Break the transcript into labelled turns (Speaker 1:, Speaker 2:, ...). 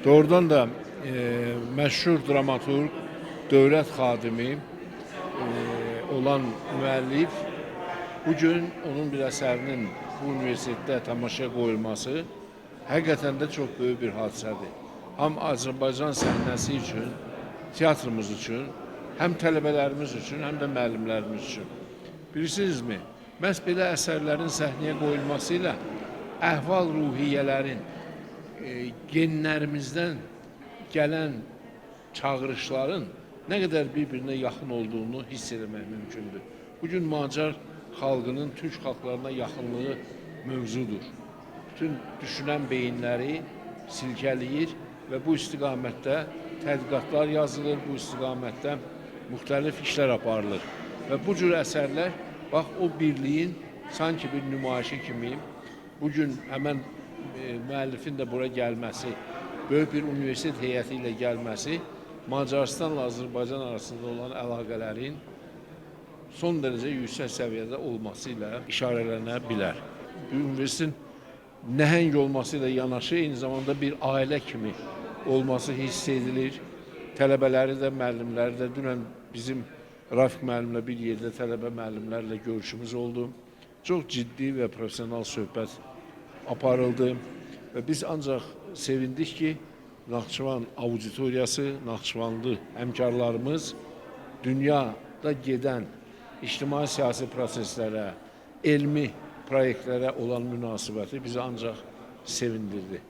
Speaker 1: Doğrudan da məşhur dramaturq, dövlət xadimi olan müəllif bugün onun bir əsərinin bu universitetdə tamaşaya qoyulması həqiqətən də çox böyük bir hadisədir. Həm Azərbaycan səhnəsi üçün, teatrımız üçün, həm tələbələrimiz üçün, həm də müəllimlərimiz üçün. Bilirsinizmi, məhz belə əsərlərin səhnəyə qoyulması ilə əhval-ruhiyyələrin genlərimizdən gələn çağırışların nə qədər bir-birinə yaxın olduğunu hiss etmək mümkündür. Bugün Macar xalqının Türk xalqlarına yaxınlığı mövzudur. Bütün düşünən beyinləri silkələyir və bu istiqamətdə tədqiqatlar yazılır, bu istiqamətdə müxtəlif işlər aparılır. Və bu cür əsərlər, bax o birliyin sanki bir nümayişi kimi bugün həmən müəllifin də bura gəlməsi, böyük bir universitet heyəti ilə gəlməsi Macarıstanla Azərbaycan arasında olan əlaqələrin son dərəcə yüksək səviyyədə olması ilə işarələnə bilər. Bu universitetin nəhəng olması ilə yanaşı, eyni zamanda bir ailə kimi olması hiss edilir. Tələbələri də, müəllimləri də, dünən bizim Rafiq müəllimlə bir yerdə tələbə müəllimlərlə görüşümüz oldu. Çox ciddi və profesional söhbət aparıldı və biz ancaq sevindik ki, Naxçıvan auditoriyası, Naxçıvanlı həmkarlarımız dünyada gedən ictimai-siyasi proseslərə, elmi proyektlərə olan münasibəti bizi ancaq sevindirdi.